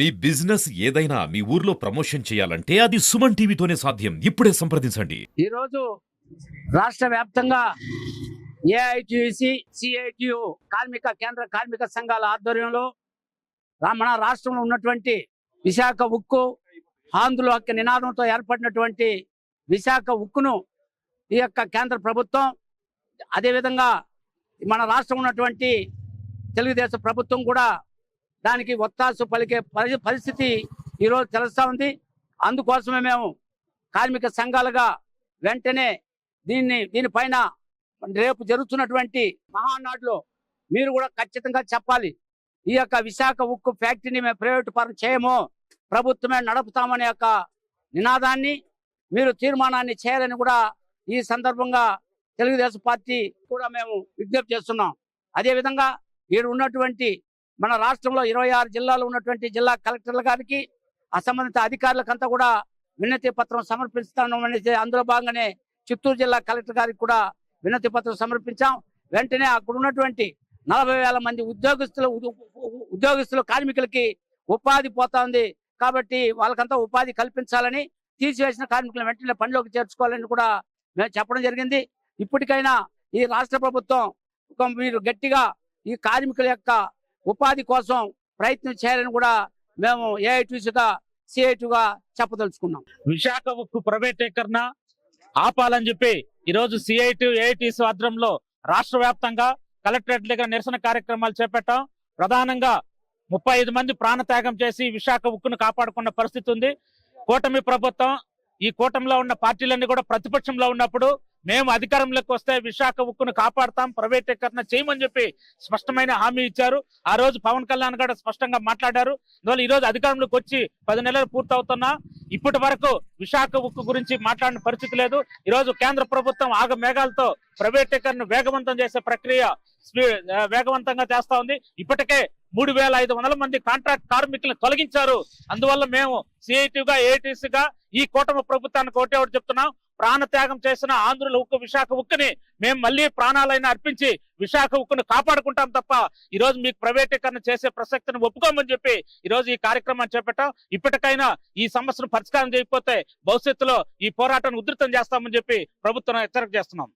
మీ business ఏదైనా మీ ఊర్లో promotion చేయాలంటే అది సుమన్ టీవీతోనే సాధ్యం. ఇప్పుడే సంప్రదించండి. ఈరోజు రాష్ట్ర వ్యాప్తంగా ఏఐటియుసి సిఐటియు కేంద్ర కార్మిక సంఘాల ఆధ్వర్యంలో మన రాష్ట్రంలో ఉన్నటువంటి విశాఖ ఉక్కు ఆంధ్రుల హక్కు నినాదంతో ఏర్పడినటువంటి విశాఖ ఉక్కును ఈ యొక్క కేంద్ర ప్రభుత్వం, అదేవిధంగా మన రాష్ట్రం ఉన్నటువంటి తెలుగుదేశం ప్రభుత్వం కూడా దానికి ఒత్తాసు పలికే పరిస్థితి ఈరోజు తెలుస్తూ ఉంది. అందుకోసమే మేము కార్మిక సంఘాలుగా వెంటనే దీనిపైన రేపు జరుగుతున్నటువంటి మహానాడులో మీరు కూడా ఖచ్చితంగా చెప్పాలి. ఈ యొక్క విశాఖ ఉక్కు ఫ్యాక్టరీని మేము ప్రైవేటు పరం చేయము, ప్రభుత్వమే నడుపుతామనే యొక్క నినాదాన్ని మీరు తీర్మానాన్ని చేయాలని కూడా ఈ సందర్భంగా తెలుగుదేశం పార్టీ కూడా మేము విజ్ఞప్తి చేస్తున్నాం. అదేవిధంగా ఈడు ఉన్నటువంటి మన రాష్ట్రంలో 26 జిల్లాలు ఉన్నటువంటి జిల్లా కలెక్టర్ల గారికి, సంబంధిత అధికారులకంతా కూడా వినతి పత్రం సమర్పిస్తాను అనేది, అందులో భాగంగానే చిత్తూరు జిల్లా కలెక్టర్ గారికి కూడా వినతి పత్రం సమర్పించాం. వెంటనే అక్కడ ఉన్నటువంటి 40,000 మంది ఉద్యోగస్తులు కార్మికులకి ఉపాధి పోతా ఉంది కాబట్టి వాళ్ళకంతా ఉపాధి కల్పించాలని, తీసివేసిన కార్మికులను వెంటనే పనిలోకి చేర్చుకోవాలని కూడా మేము చెప్పడం జరిగింది. ఇప్పటికైనా ఈ రాష్ట్ర ప్రభుత్వం మీరు గట్టిగా ఈ కార్మికుల యొక్క ఉపాధి కోసం ప్రయత్నం చేయాలని కూడా మేము ఏఐటీసీగా సిఐటీగా చెప్పదలుచుకున్నాం. విశాఖ ఉక్కు ప్రైవేటీకరణ ఆపాలని చెప్పి ఈరోజు సిఐటి ఏఐటీసీ ఆధ్వర్యంలో రాష్ట్ర వ్యాప్తంగా కలెక్టరేట్ దగ్గర నిరసన కార్యక్రమాలు చేపట్టాం. ప్రధానంగా 35 మంది ప్రాణత్యాగం చేసి విశాఖ ఉక్కును కాపాడుకున్న పరిస్థితి ఉంది. కూటమి ప్రభుత్వం, ఈ కూటమిలో ఉన్న పార్టీలన్నీ కూడా ప్రతిపక్షంలో ఉన్నప్పుడు మేము అధికారంలోకి వస్తే విశాఖ ఉక్కును కాపాడతాం, ప్రైవేటీకరణ చేయమని చెప్పి స్పష్టమైన హామీ ఇచ్చారు. ఆ రోజు పవన్ కళ్యాణ్ గారు స్పష్టంగా మాట్లాడారు. అందువల్ల ఈ రోజు అధికారంలోకి వచ్చి 10 నెలలు పూర్తవుతున్నా ఇప్పటి వరకు విశాఖ ఉక్కు గురించి మాట్లాడిన పరిస్థితి లేదు. ఈ రోజు కేంద్ర ప్రభుత్వం ఆగ మేఘాలతో ప్రైవేటీకరణ వేగవంతం చేసే ప్రక్రియ వేగవంతంగా చేస్తా ఉంది. ఇప్పటికే 3,500 మంది కాంట్రాక్ట్ కార్మికులను తొలగించారు. అందువల్ల మేము సిఐటిగా ఏఐటీసీగా ఈ కూటమి ప్రభుత్వానికి ఒకటి చెప్తున్నాం, ప్రాణత్యాగం చేసిన ఆంధ్రుల ఉక్కు విశాఖ ఉక్కుని మేము మళ్ళీ ప్రాణాలైనా అర్పించి విశాఖ ఉక్కును కాపాడుకుంటాం తప్ప ఈ రోజు మీకు ప్రైవేటీకరణ చేసే ప్రసక్తిని ఒప్పుకోమని చెప్పి ఈ రోజు ఈ కార్యక్రమాన్ని చేపట్టాం. ఇప్పటికైనా ఈ సమస్యను పరిష్కారం చేయకపోతే భవిష్యత్తులో ఈ పోరాటాన్ని ఉధృతం చేస్తామని చెప్పి ప్రభుత్వం హెచ్చరిక చేస్తున్నాం.